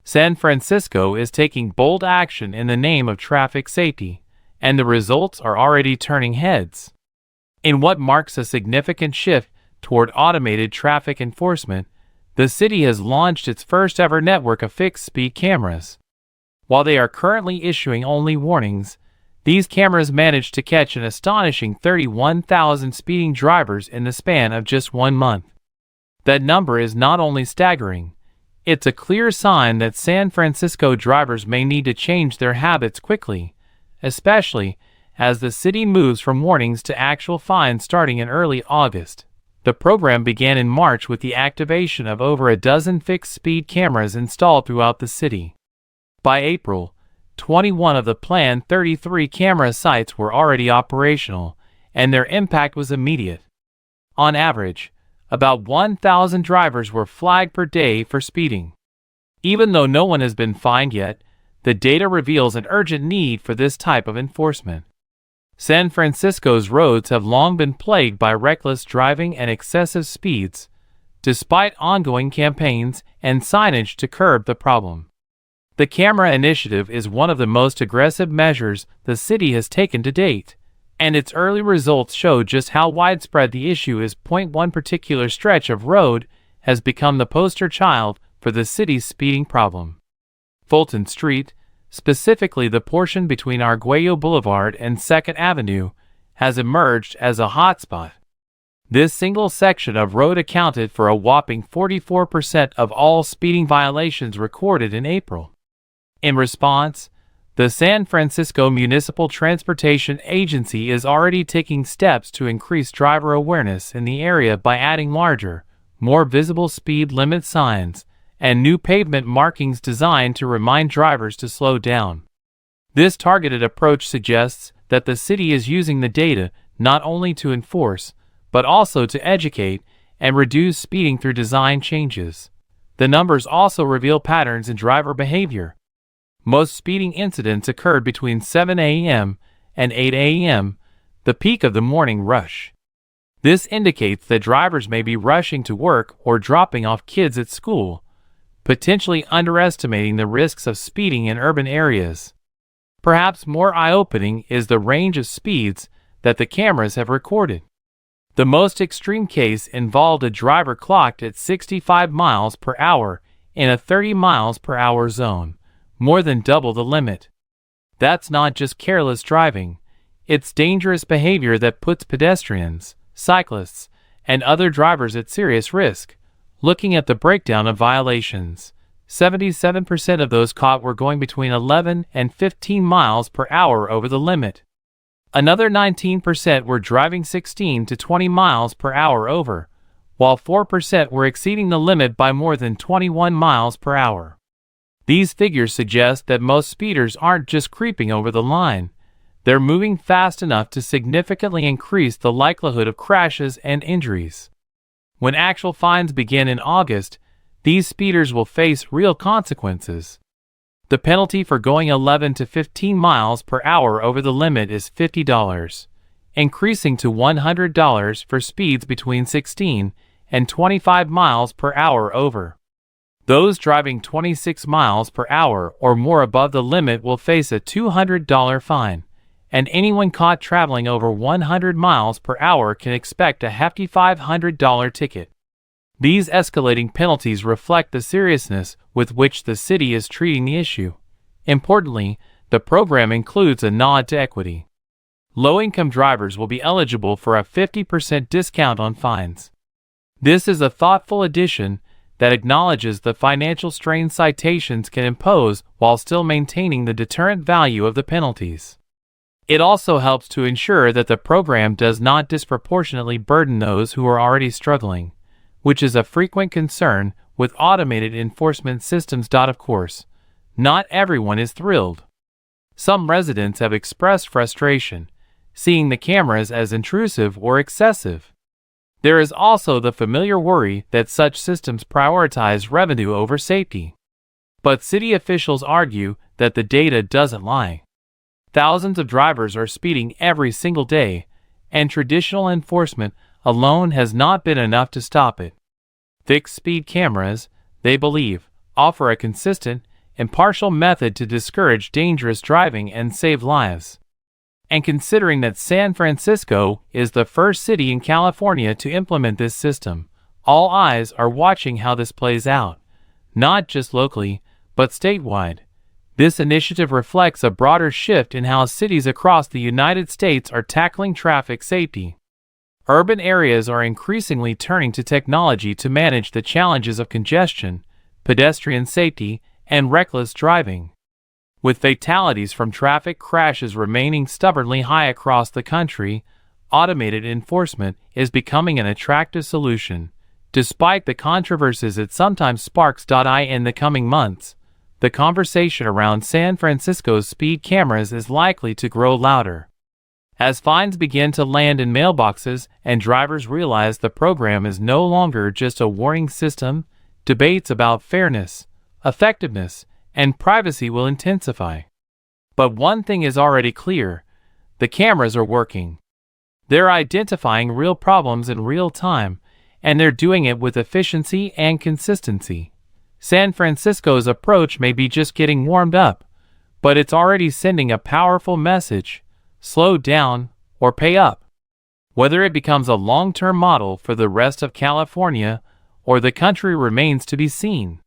San Francisco is taking bold action in the name of traffic safety, and the results are already turning heads. In what marks a significant shift toward automated traffic enforcement, the city has launched its first-ever network of fixed-speed cameras. While they are currently issuing only warnings, these cameras managed to catch an astonishing 31,000 speeding drivers in the span of just 1 month. That number is not only staggering, it's a clear sign that San Francisco drivers may need to change their habits quickly, especially as the city moves from warnings to actual fines starting in early August. The program began in March with the activation of over a dozen fixed-speed cameras installed throughout the city. By April, 21 of the planned 33 camera sites were already operational, and their impact was immediate. On average, about 1,000 drivers were flagged per day for speeding. Even though no one has been fined yet, the data reveals an urgent need for this type of enforcement. San Francisco's roads have long been plagued by reckless driving and excessive speeds, despite ongoing campaigns and signage to curb the problem. The camera initiative is one of the most aggressive measures the city has taken to date, and its early results show just how widespread the issue is. One particular stretch of road has become the poster child for the city's speeding problem. Fulton Street, specifically the portion between Arguello Boulevard and 2nd Avenue, has emerged as a hotspot. This single section of road accounted for a whopping 44% of all speeding violations recorded in April. In response, the San Francisco Municipal Transportation Agency is already taking steps to increase driver awareness in the area by adding larger, more visible speed limit signs and new pavement markings designed to remind drivers to slow down. This targeted approach suggests that the city is using the data not only to enforce, but also to educate and reduce speeding through design changes. The numbers also reveal patterns in driver behavior. Most speeding incidents occurred between 7 a.m. and 8 a.m., the peak of the morning rush. This indicates that drivers may be rushing to work or dropping off kids at school, potentially underestimating the risks of speeding in urban areas. Perhaps more eye-opening is the range of speeds that the cameras have recorded. The most extreme case involved a driver clocked at 65 miles per hour in a 30 miles per hour zone, more than double the limit. That's not just careless driving, it's dangerous behavior that puts pedestrians, cyclists, and other drivers at serious risk. Looking at the breakdown of violations, 77% of those caught were going between 11 and 15 miles per hour over the limit. Another 19% were driving 16 to 20 miles per hour over, while 4% were exceeding the limit by more than 21 miles per hour. These figures suggest that most speeders aren't just creeping over the line, they're moving fast enough to significantly increase the likelihood of crashes and injuries. When actual fines begin in August, these speeders will face real consequences. The penalty for going 11 to 15 miles per hour over the limit is $50, increasing to $100 for speeds between 16 and 25 miles per hour over. Those driving 26 miles per hour or more above the limit will face a $200 fine, and anyone caught traveling over 100 miles per hour can expect a hefty $500 ticket. These escalating penalties reflect the seriousness with which the city is treating the issue. Importantly, the program includes a nod to equity. Low-income drivers will be eligible for a 50% discount on fines. This is a thoughtful addition that acknowledges the financial strain citations can impose while still maintaining the deterrent value of the penalties. It also helps to ensure that the program does not disproportionately burden those who are already struggling, which is a frequent concern with automated enforcement systems. Of course, not everyone is thrilled. Some residents have expressed frustration, seeing the cameras as intrusive or excessive. There is also the familiar worry that such systems prioritize revenue over safety. But city officials argue that the data doesn't lie. Thousands of drivers are speeding every single day, and traditional enforcement alone has not been enough to stop it. Fixed-speed cameras, they believe, offer a consistent impartial method to discourage dangerous driving and save lives. And considering that San Francisco is the first city in California to implement this system, all eyes are watching how this plays out, not just locally, but statewide. This initiative reflects a broader shift in how cities across the United States are tackling traffic safety. Urban areas are increasingly turning to technology to manage the challenges of congestion, pedestrian safety, and reckless driving. With fatalities from traffic crashes remaining stubbornly high across the country, automated enforcement is becoming an attractive solution. Despite the controversies it sometimes sparks. In the coming months, the conversation around San Francisco's speed cameras is likely to grow louder. As fines begin to land in mailboxes and drivers realize the program is no longer just a warning system, debates about fairness, effectiveness, and privacy will intensify. But one thing is already clear: the cameras are working. They're identifying real problems in real time, and they're doing it with efficiency and consistency. San Francisco's approach may be just getting warmed up, but it's already sending a powerful message: slow down or pay up. Whether it becomes a long-term model for the rest of California or the country remains to be seen.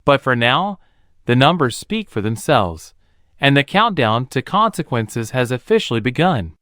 But for now, the numbers speak for themselves, and the countdown to consequences has officially begun.